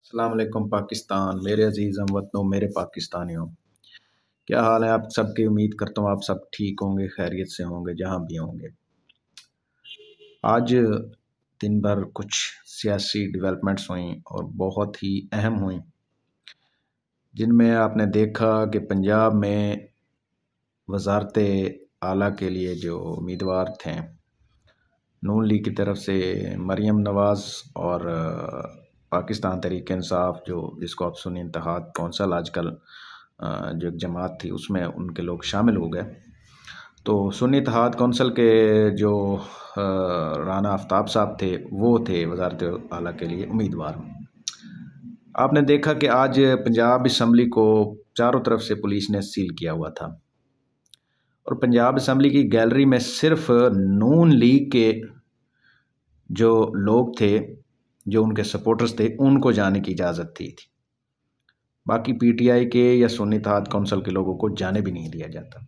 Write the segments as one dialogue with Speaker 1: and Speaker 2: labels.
Speaker 1: अस्सलाम वालेकुम पाकिस्तान, मेरे अज़ीज़ हमवतनों, मेरे पाकिस्तानियों। क्या हाल है आप सबकी? उम्मीद करता हूँ आप सब ठीक होंगे, खैरियत से होंगे जहाँ भी होंगे। आज दिन भर कुछ सियासी डेवलपमेंट्स हुई और बहुत ही अहम हुई, जिनमें आपने देखा कि पंजाब में वज़ारत आला के लिए जो उम्मीदवार थे, नून लीग की तरफ से मरियम नवाज़ और पाकिस्तान तहरीक इंसाफ, जो जिसको आप सुन्नी इत्तेहाद कौंसल आजकल जो एक जमात थी उसमें उनके लोग शामिल हो गए। तो सुन्नी इत्तेहाद कौंसल के जो राना आफ्ताब साहब थे वो थे वज़ारत आला के लिए उम्मीदवार। आपने देखा कि आज पंजाब असम्बली को चारों तरफ से पुलिस ने सील किया हुआ था और पंजाब असम्बली की गैलरी में सिर्फ नून लीग के जो लोग थे, जो उनके सपोर्टर्स थे, उनको जाने की इजाज़त थी। बाकी पीटीआई के या सुन्नी इत्तेहाद कौंसल के लोगों को जाने भी नहीं दिया जाता।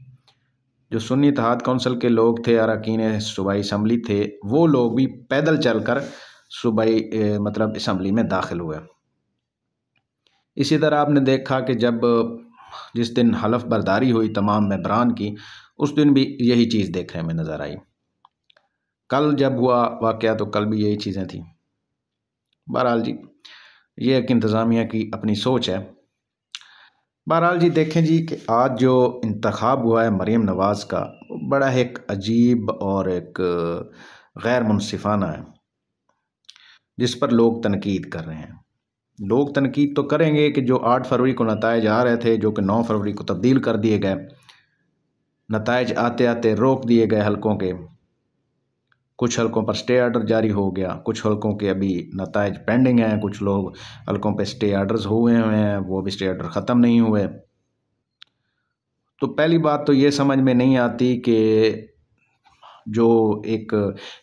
Speaker 1: जो सुन्नी इत्तेहाद कौंसल के लोग थे, अरकान सूबाई असम्बली थे, वो लोग भी पैदल चलकर सूबाई मतलब असम्बली में दाखिल हुए। इसी तरह आपने देखा कि जब जिस दिन हलफ बर्दारी हुई तमाम मेंबरान की, उस दिन भी यही चीज़ देखने में नज़र आई। कल जब हुआ वाक़या तो कल भी यही चीज़ें थी। बहरहाल जी, ये एक इंतज़ामिया की अपनी सोच है। बहरहाल जी, देखें जी कि आज जो इंतखाब हुआ है मरियम नवाज़ का, वो बड़ा एक अजीब और एक गैर मुनसिफाना है, जिस पर लोग तनकीद कर रहे हैं। लोग तनकीद तो करेंगे कि जो 8 फरवरी को नताइज आ रहे थे, जो कि 9 फरवरी को तब्दील कर दिए गए, नताइज आते आते रोक दिए गए हलकों के, कुछ हलकों पर स्टे आर्डर जारी हो गया, कुछ हलकों के अभी नताइज पेंडिंग हैं, कुछ लोग हलकों पे स्टे आर्डर्स हुए हैं, वो भी स्टे आर्डर ख़त्म नहीं हुए। तो पहली बात तो ये समझ में नहीं आती कि जो एक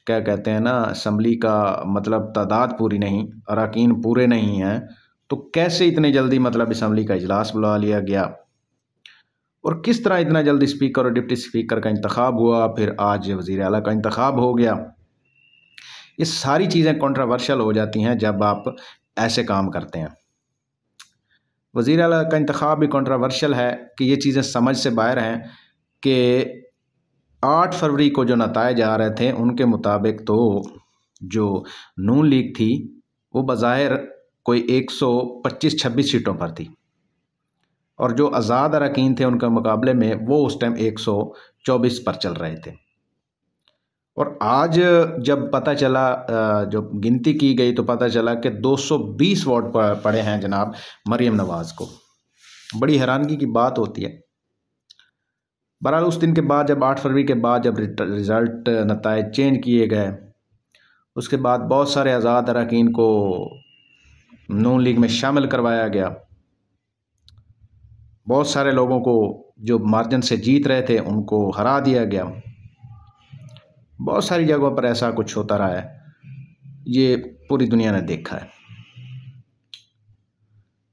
Speaker 1: क्या कहते हैं ना, असम्बली का मतलब तादाद पूरी नहीं, अरकान पूरे नहीं हैं, तो कैसे इतने जल्दी मतलब असम्बली का इजलास बुला लिया गया और किस तरह इतना जल्दी स्पीकर और डिप्टी स्पीकर का इंतखाब हुआ, फिर आज वज़ीर आला का इंतखाब हो गया। ये सारी चीज़ें कंट्रोवर्शियल हो जाती हैं जब आप ऐसे काम करते हैं। वज़ीर आला का इंतखाब भी कंट्रोवर्शियल है कि ये चीज़ें समझ से बाहर हैं कि 8 फरवरी को जो नताइज आ रहे थे उनके मुताबिक तो जो नून लीग थी वो बज़ाहिर कोई 125-26 सीटों पर थी और जो आज़ाद अरकान थे उनके मुकाबले में वो उस टाइम 124 पर चल रहे थे। और आज जब पता चला, जो गिनती की गई तो पता चला कि 220 वोट पड़े हैं जनाब मरियम नवाज़ को। बड़ी हैरानगी की बात होती है। बहरहाल उस दिन के बाद, जब 8 फरवरी के बाद जब रिज़ल्ट नताइज चेंज किए गए, उसके बाद बहुत सारे आज़ाद अरकान को नून लीग में शामिल करवाया गया। बहुत सारे लोगों को जो मार्जिन से जीत रहे थे उनको हरा दिया गया। बहुत सारी जगहों पर ऐसा कुछ होता रहा है, ये पूरी दुनिया ने देखा है।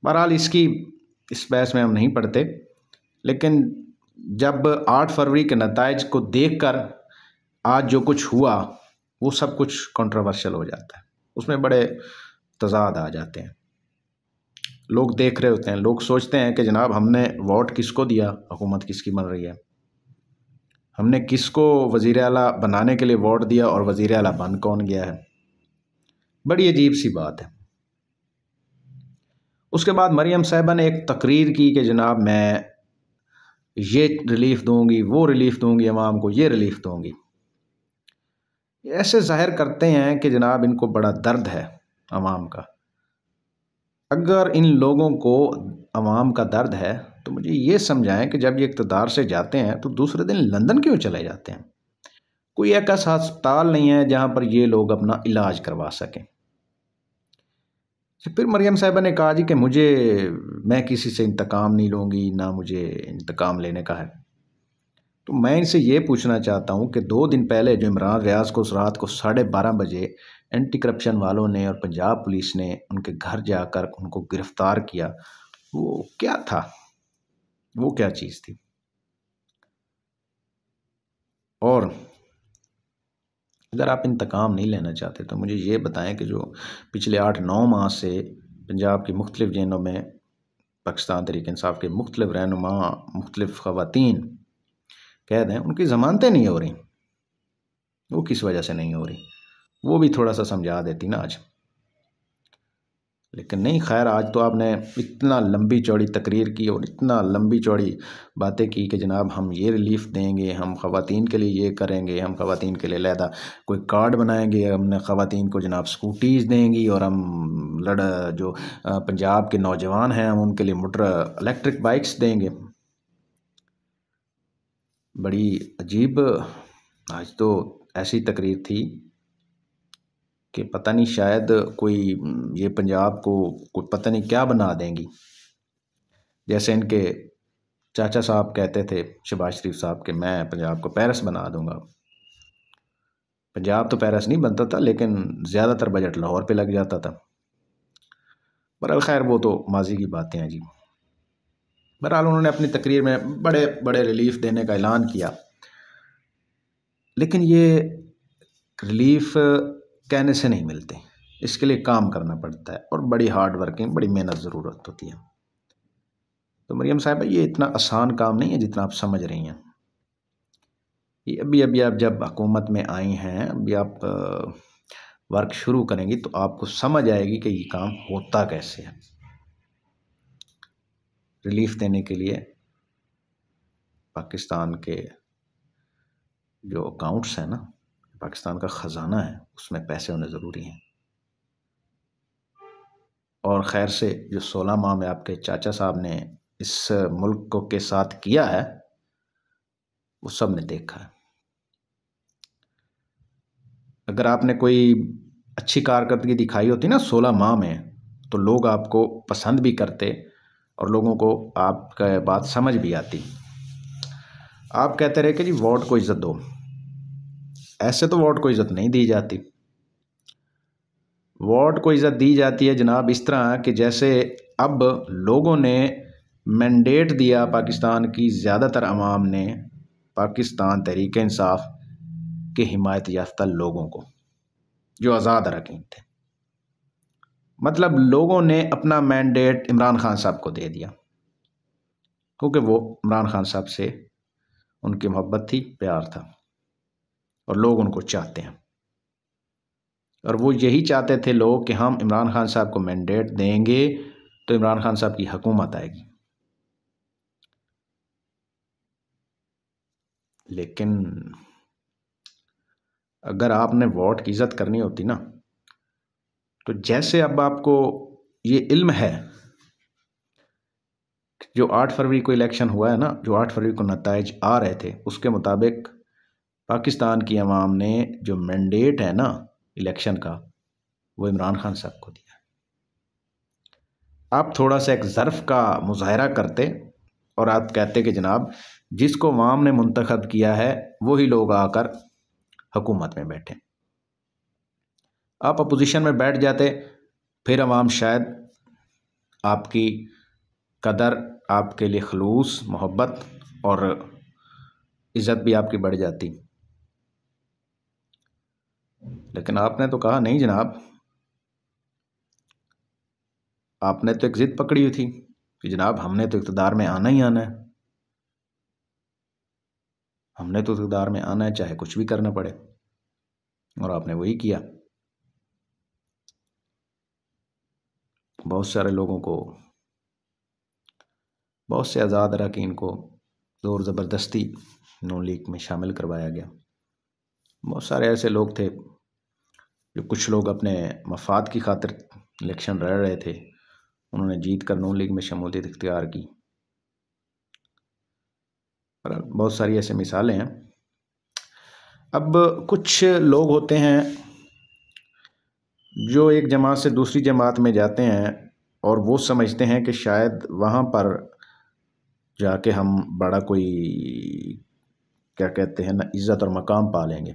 Speaker 1: बहरहाल इस बहस में हम नहीं पढ़ते, लेकिन जब 8 फरवरी के नताइज को देखकर आज जो कुछ हुआ वो सब कुछ कंट्रोवर्शियल हो जाता है, उसमें बड़े तज़ाद आ जाते हैं। लोग देख रहे होते हैं, लोग सोचते हैं कि जनाब हमने वोट किसको दिया, हुकूमत किसकी बन रही है, हमने किसको वज़ीर आला बनाने के लिए वोट दिया और वज़ीर आला बन कौन गया है। बड़ी अजीब सी बात है। उसके बाद मरियम साहिबा ने एक तकरीर की कि जनाब मैं ये रिलीफ दूंगी, वो रिलीफ दूंगी, अवाम को ये रिलीफ दूंगी। ऐसे जाहिर करते हैं कि जनाब इनको बड़ा दर्द है अवाम का। अगर इन लोगों को अवाम का दर्द है तो मुझे ये समझाएं कि जब ये इक़्तिदार से जाते हैं तो दूसरे दिन लंदन क्यों चले जाते हैं? कोई एक ऐसा अस्पताल नहीं है जहाँ पर ये लोग अपना इलाज करवा सकें। फिर मरियम साहिबा ने कहा जी कि मैं किसी से इंतकाम नहीं लूँगी, ना मुझे इंतकाम लेने का है। तो मैं इनसे ये पूछना चाहता हूँ कि 2 दिन पहले जो इमरान रियाज़ को उस रात को 12:30 बजे एंटी करप्शन वालों ने और पंजाब पुलिस ने उनके घर जाकर उनको गिरफ्तार किया, वो क्या था? वो क्या चीज़ थी? और अगर आप इंतकाम नहीं लेना चाहते तो मुझे ये बताएं कि जो पिछले 8-9 माह से पंजाब की मुख्तलिफ जेलों में पाकिस्तान तहरीक इंसाफ के मुख्तलिफ रहनुमा, मुख्तलिफ ख़वातीन कैद हैं, उनकी ज़मानतें नहीं हो रही। वो किस वजह से नहीं हो रही, वो भी थोड़ा सा समझा देती ना आज। लेकिन नहीं, खैर आज तो आपने इतना लंबी चौड़ी तकरीर की और इतना लंबी चौड़ी बातें की कि जनाब हम ये रिलीफ देंगे, हम ख़वातीन के लिए ये करेंगे, हम ख़वातीन के लिए अलहदा कोई कार्ड बनाएंगे, हमने ख़वातीन को जनाब स्कूटीज़ देंगी, और हम जो पंजाब के नौजवान हैं हम उनके लिए मोटर इलेक्ट्रिक बाइक्स देंगे। बड़ी अजीब आज तो ऐसी तकरीर थी कि पता नहीं, शायद कोई ये पंजाब को कोई पता नहीं क्या बना देंगी। जैसे इनके चाचा साहब कहते थे, शहबाज शरीफ साहब, के मैं पंजाब को पेरिस बना दूंगा। पंजाब तो पेरिस नहीं बनता था, लेकिन ज़्यादातर बजट लाहौर पे लग जाता था। बहरहाल खैर वो तो माजी की बातें हैं जी। बहरहाल उन्होंने अपनी तकरीर में बड़े बड़े रिलीफ देने का ऐलान किया, लेकिन ये रिलीफ कहने से नहीं मिलते, इसके लिए काम करना पड़ता है और बड़ी हार्ड वर्किंग, बड़ी मेहनत ज़रूरत होती है। तो मरियम साहिबा, ये इतना आसान काम नहीं है जितना आप समझ रही हैं। ये अभी अभी आप जब हुकूमत में आई हैं, अभी आप वर्क शुरू करेंगी तो आपको समझ आएगी कि ये काम होता कैसे है। रिलीफ देने के लिए पाकिस्तान के जो अकाउंट्स हैं ना, पाकिस्तान का ख़जाना है, उसमें पैसे होने ज़रूरी हैं। और खैर से जो 16 माह में आपके चाचा साहब ने इस मुल्क को के साथ किया है, वो सब ने देखा है। अगर आपने कोई अच्छी कारकर्दगी दिखाई होती ना 16 माह में, तो लोग आपको पसंद भी करते और लोगों को आपका बात समझ भी आती। आप कहते रहे कि जी वोट को इज़्ज़त दो, ऐसे तो वोट को इज़्ज़त नहीं दी जाती। वोट को इज़्ज़त दी जाती है जनाब इस तरह कि जैसे अब लोगों ने मैंडेट दिया, पाकिस्तान की ज़्यादातर अवाम ने पाकिस्तान तहरीक इंसाफ के हिमायत याफ्ता लोगों को, जो आज़ाद अरकान थे, मतलब लोगों ने अपना मैंडेट इमरान खान साहब को दे दिया, क्योंकि वो इमरान खान साहब से उनकी मोहब्बत थी, प्यार था, और लोग उनको चाहते हैं। और वो यही चाहते थे लोग कि हम इमरान खान साहब को मैंडेट देंगे तो इमरान खान साहब की हुकूमत आएगी। लेकिन अगर आपने वोट की इज़्ज़त करनी होती ना, तो जैसे अब आपको ये इल्म है, जो 8 फरवरी को इलेक्शन हुआ है ना, जो 8 फरवरी को नताइज आ रहे थे, उसके मुताबिक पाकिस्तान की अवाम ने जो मैंडेट है ना इलेक्शन का, वो इमरान खान साहब को दिया। आप थोड़ा सा एक ज़र्फ़ का मुज़ाहरा करते और आप कहते कि जनाब जिसको अवाम ने मुंतखब किया है वही लोग आकर हुकूमत में बैठे। आप अपोजिशन में बैठ जाते, फिर अवाम शायद आपकी कदर, आपके लिए खलूस मोहब्बत और इज़्ज़त भी आपकी बढ़ जाती। लेकिन आपने तो कहा नहीं जनाब, आपने तो एक ज़िद पकड़ी हुई थी कि जनाब हमने तो इक़्तिदार में आना ही आना है, हमने तो इक़्तिदार में आना है चाहे कुछ भी करना पड़े, और आपने वही किया। बहुत सारे लोगों को, बहुत से आज़ाद अरकान को ज़ोर ज़बरदस्ती नून लीग में शामिल करवाया गया। बहुत सारे ऐसे लोग थे जो, कुछ लोग अपने मफाद की खातिर इलेक्शन लड़ रहे थे, उन्होंने जीत कर नून लीग में शमूलियत इख्तियार की। पर बहुत सारी ऐसी मिसालें हैं। अब कुछ लोग होते हैं जो एक जमात से दूसरी जमात में जाते हैं और वो समझते हैं कि शायद वहाँ पर जाके हम बड़ा कोई, क्या कहते हैं ना, इज़्ज़त और मकाम पा लेंगे।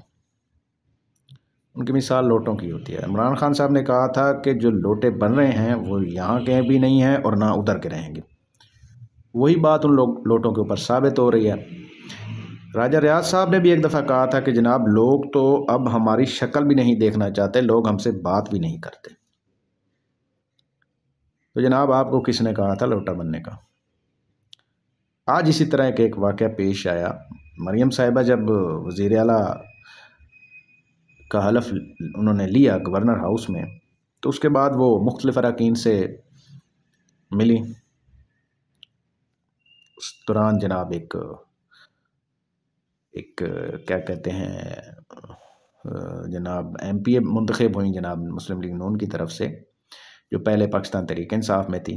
Speaker 1: उनकी मिसाल लोटों की होती है। इमरान खान साहब ने कहा था कि जो लोटे बन रहे हैं वो यहाँ के भी नहीं हैं और ना उधर के रहेंगे। वही बात उन लोटों के ऊपर साबित हो रही है। राजा रियाज साहब ने भी एक दफ़ा कहा था कि जनाब लोग तो अब हमारी शक्ल भी नहीं देखना चाहते, लोग हमसे बात भी नहीं करते। तो जनाब आपको किसने कहा था लोटा बनने का? आज इसी तरह के एक वाक़या पेश आया। मरियम साहिबा जब वज़ीर आला का हलफ उन्होंने लिया गवर्नर हाउस में, तो उसके बाद वो मुख्तलिफ अरकान से मिली। उस दौरान जनाब एक क्या कहते हैं जनाब MPA मुंतखब हुई जनाब मुस्लिम लीग नून की तरफ से, जो पहले पाकिस्तान तहरीक इंसाफ में थी,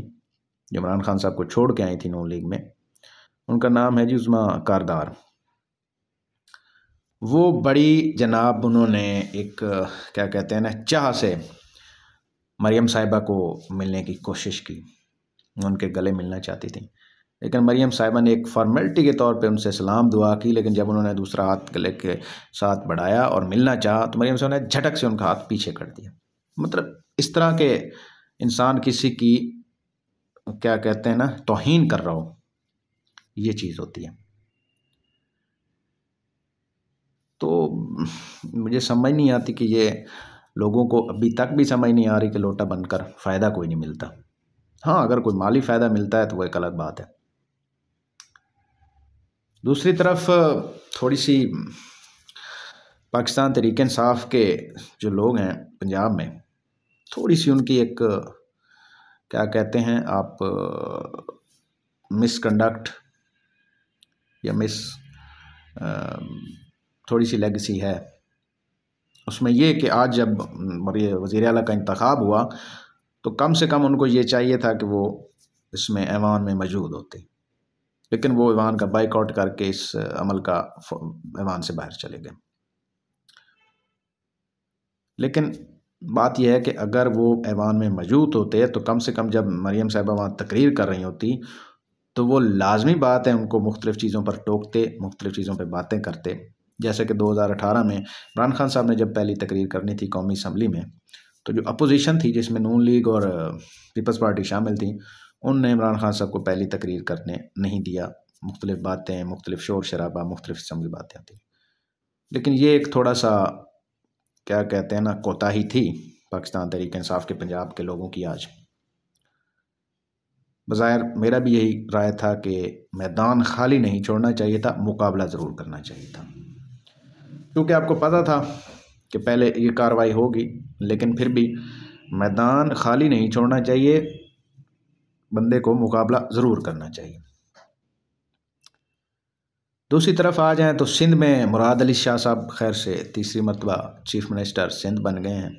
Speaker 1: जो इमरान खान साहब को छोड़ के आई थी नून लीग में। उनका नाम है जी उस्मा कारदार। वो बड़ी जनाब उन्होंने एक क्या कहते हैं ना चाह से मरियम साहिबा को मिलने की कोशिश की, उनके गले मिलना चाहती थी, लेकिन मरियम साहिबा ने एक फॉर्मेलिटी के तौर पे उनसे सलाम दुआ की। लेकिन जब उन्होंने दूसरा हाथ गले के साथ बढ़ाया और मिलना चाहा तो मरियम साहिबा ने झटक से उनका हाथ पीछे कर दिया। मतलब इस तरह के इंसान किसी की क्या कहते हैं ना तौहीन कर रहा हो, ये चीज़ होती है। तो मुझे समझ नहीं आती कि ये लोगों को अभी तक भी समझ नहीं आ रही कि लोटा बनकर फ़ायदा कोई नहीं मिलता। हाँ, अगर कोई माली फ़ायदा मिलता है तो वो एक अलग बात है। दूसरी तरफ थोड़ी सी पाकिस्तान तहरीक इंसाफ के जो लोग हैं पंजाब में, थोड़ी सी उनकी एक क्या कहते हैं आप मिसकंडक्ट या थोड़ी सी लेगेसी है उसमें। ये कि आज जब वज़ीर आला का इंतखाब हुआ तो कम से कम उनको ये चाहिए था कि वो इसमें ऐवान में मौजूद होते, लेकिन वो ऐवान का बाइकआउट करके इस अमल का ऐवान से बाहर चले गए। लेकिन बात यह है कि अगर वो ऐवान में मौजूद होते तो कम से कम जब मरियम साहिबा वहाँ तकरीर कर रही होती तो वो लाजमी बात है उनको मुख्तलिफ़ चीज़ों पर टोकते, मुख्तलिफ़ चीज़ों पर बातें करते। जैसे कि 2018 में इमरान खान साहब ने जब पहली तकरीर करनी थी कौमी असम्बली में, तो जो अपोजिशन थी जिसमें नून लीग और पीपल्स पार्टी शामिल थी, उनने इमरान खान साहब को पहली तकरीर करने नहीं दिया। मुख्तलिफ़ बातें, मुख्तलिफ़ शोर शराबा, मुख्तलिफ़ किस्म की बातें आती। लेकिन ये एक थोड़ा सा क्या कहते हैं ना कोताही थी पाकिस्तान तहरीक इंसाफ के पंजाब के लोगों की आज। बज़ाहिर मेरा भी यही राय था कि मैदान खाली नहीं छोड़ना चाहिए था, मुकाबला ज़रूर करना चाहिए था, क्योंकि आपको पता था कि पहले ये कार्रवाई होगी, लेकिन फिर भी मैदान खाली नहीं छोड़ना चाहिए, बंदे को मुकाबला ज़रूर करना चाहिए। दूसरी तरफ आ जाएं तो सिंध में मुराद अली शाह साहब खैर से तीसरी मरतबा चीफ मिनिस्टर सिंध बन गए हैं।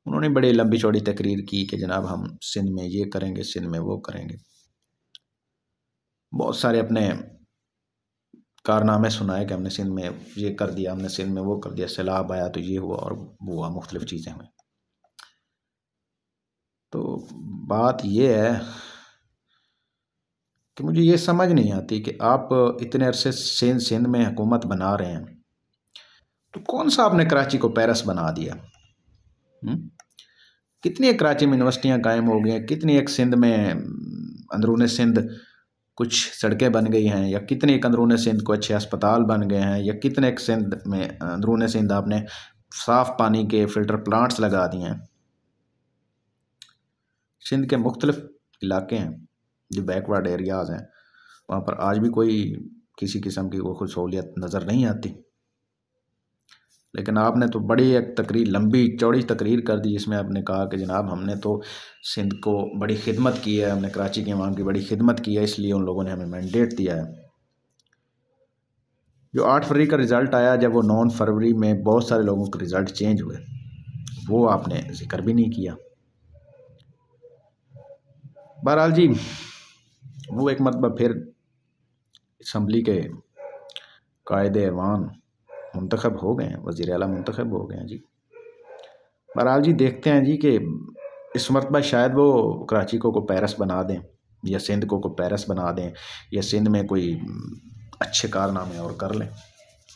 Speaker 1: उन्होंने बड़ी लंबी चौड़ी तकरीर की कि जनाब हम सिंध में ये करेंगे, सिंध में वो करेंगे। बहुत सारे अपने कारनामे सुनाए कि हमने सिंध में ये कर दिया, हमने सिंध में वो कर दिया, सैलाब आया तो ये हुआ और वो हुआ, मुख्तलिफ़ चीज़ें हुई। तो बात ये है कि मुझे ये समझ नहीं आती कि आप इतने अरसे सिंध में हुकूमत बना रहे हैं, तो कौन सा आपने कराची को पेरिस बना दिया? कितनी एक कराची में यूनिवर्सिटियाँ कायम हो गई हैं, कितनी एक सिंध में अंदरूनी सिंध कुछ सड़कें बन गई हैं, या कितने एक अंदरूनी सिंध को अच्छे अस्पताल बन गए हैं, या कितने एक सिंध में अंदरूनी सिंध आपने साफ़ पानी के फ़िल्टर प्लांट्स लगा दिए हैं। सिंध के मुख्तलिफ़ इलाके हैं जो बैकवर्ड एरियाज़ हैं, वहाँ पर आज भी कोई किसी किस्म की वो कुछ सहूलियत नज़र नहीं आती। लेकिन आपने तो बड़ी एक तकरीर, लंबी चौड़ी तकरीर कर दी जिसमें आपने कहा कि जनाब हमने तो सिंध को बड़ी खिदमत की है, हमने कराची के अवाम की बड़ी खिदमत की है, इसलिए उन लोगों ने हमें मैंडेट दिया है। जो 8 फरवरी का रिज़ल्ट आया, जब वो 9 फरवरी में बहुत सारे लोगों के रिज़ल्ट चेंज हुए, वो आपने जिक्र भी नहीं किया। बहरहाल जी, वो एक मरतबा फिर असम्बली के कायदे ऐवान मुंतखब हो गए हैं, वज़ीर आला मुंतखब हो गए हैं जी। बहरहाल जी देखते हैं जी कि इस मरतबा शायद वो कराची को पेरिस बना दें, या सिंध को पेरिस बना दें, या सिंध में कोई अच्छे कारनामे और कर लें।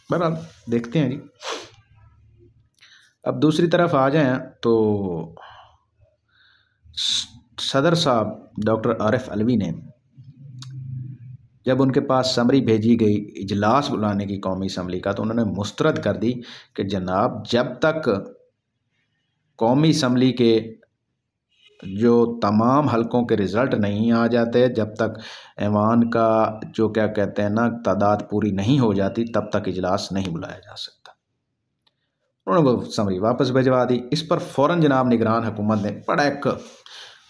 Speaker 1: बहरहाल देखते हैं जी। अब दूसरी तरफ आ जाएं तो सदर साहब डॉक्टर आरिफ अलवी ने जब उनके पास समरी भेजी गई इजलास बुलाने की कौमी असम्बली का, तो उन्होंने मुस्तरद कर दी कि जनाब जब तक कौमी असम्बली के जो तमाम हलकों के रिज़ल्ट नहीं आ जाते, जब तक ऐवान का जो क्या कहते हैं ना तादाद पूरी नहीं हो जाती, तब तक इजलास नहीं बुलाया जा सकता। उन्होंने वो समरी वापस भिजवा दी। इस पर फ़ौरन जनाब निगरान हुकूमत ने बड़ा एक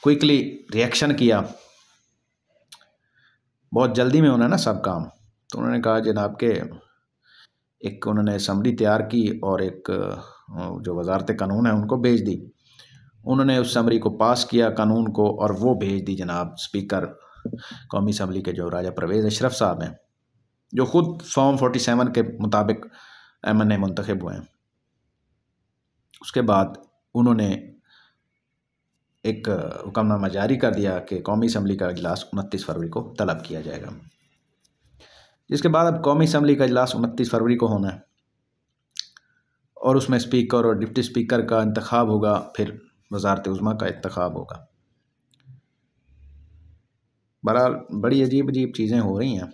Speaker 1: क्विकली रिएक्शन किया। बहुत जल्दी में उन्होंने ना सब काम, तो उन्होंने कहा जनाब के एक उन्होंने असम्बली तैयार की और एक जो वजारत कानून है उनको भेज दी। उन्होंने उस समरी को पास किया कानून को, और वो भेज दी जनाब स्पीकर कौमी असम्बली के जो राजा परवेज़ अशरफ साहब हैं, जो ख़ुद फॉर्म 47 के मुताबिक MNA मुंतखब हुए हैं। उसके बाद उन्होंने एक हुक्मनामा जारी कर दिया कि कौमी असम्बली का इजलास 29 फरवरी को तलब किया जाएगा, जिसके बाद अब कौमी असम्बली का इजलास 29 फरवरी को होना है और उसमें स्पीकर और डिप्टी स्पीकर का इंतखाब होगा, फिर वज़ारत उज़्मा का इंतखाब होगा। बहरहाल बड़ी अजीब अजीब चीज़ें हो रही हैं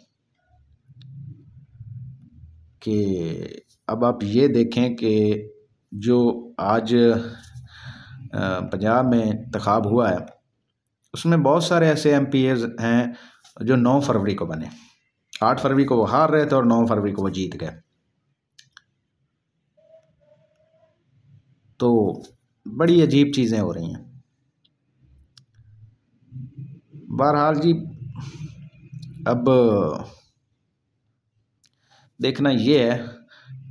Speaker 1: कि अब आप ये देखें कि जो आज पंजाब में इंतखाब हुआ है उसमें बहुत सारे ऐसे MPs हैं जो 9 फरवरी को बने। 8 फरवरी को वो हार रहे थे और 9 फरवरी को वो जीत गए। तो बड़ी अजीब चीज़ें हो रही हैं। बहरहाल जी, अब देखना ये है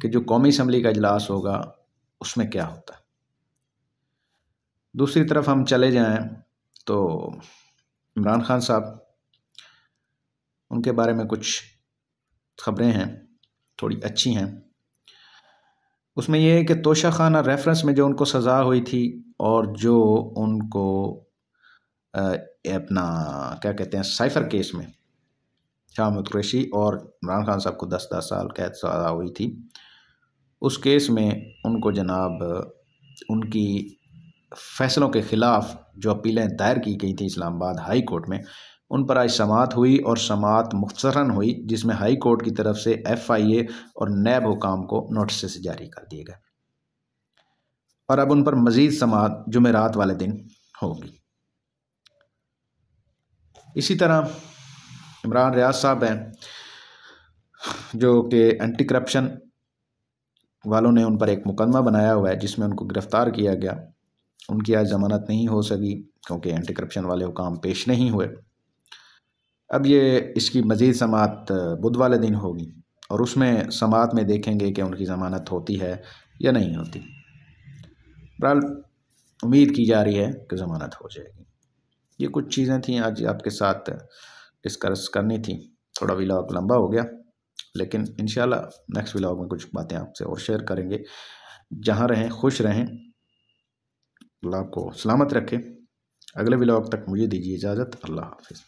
Speaker 1: कि जो कौमी असम्बली का इजलास होगा उसमें क्या होता है। दूसरी तरफ हम चले जाएं तो इमरान खान साहब, उनके बारे में कुछ खबरें हैं, थोड़ी अच्छी हैं। उसमें यह है कि तोशा खाना रेफरेंस में जो उनको सज़ा हुई थी और जो उनको अपना क्या कहते हैं साइफ़र केस में शाह महमूद कुरैशी और इमरान खान साहब को 10-10 साल कैद सज़ा हुई थी, उस केस में उनको जनाब उनकी फ़ैसलों के ख़िलाफ़ जो अपीलें दायर की गई थी इस्लामाबाद हाई कोर्ट में, उन पर आज समाअत हुई और समाअत मुख्तसरन हुई, जिसमें हाई कोर्ट की तरफ से FIA और नैब हुकाम को नोटिस जारी कर दिए गए और अब उन पर मज़ीद समाअत जुमेरात वाले दिन होगी। इसी तरह इमरान रियाज साहब हैं जो कि एंटी करप्शन वालों ने उन पर एक मुकदमा बनाया हुआ है जिसमें उनको गिरफ़्तार किया गया। उनकी आज ज़मानत नहीं हो सकी क्योंकि एंटी करप्शन वाले हुकाम पेश नहीं हुए। अब ये इसकी मज़ीद समाअत बुध वाले दिन होगी और उसमें समाअत में देखेंगे कि उनकी ज़मानत होती है या नहीं होती। बहरहाल उम्मीद की जा रही है कि ज़मानत हो जाएगी। ये कुछ चीज़ें थी आज आपके साथ डिस्कस करनी थी। थोड़ा व्लॉग लंबा हो गया, लेकिन इंशाल्लाह नेक्स्ट व्लॉग में कुछ बातें आपसे और शेयर करेंगे। जहाँ रहें खुश रहें, अल्लाह आपको सलामत रखे। अगले व्लॉग तक मुझे दीजिए इजाज़त। अल्लाह हाफ़िज़।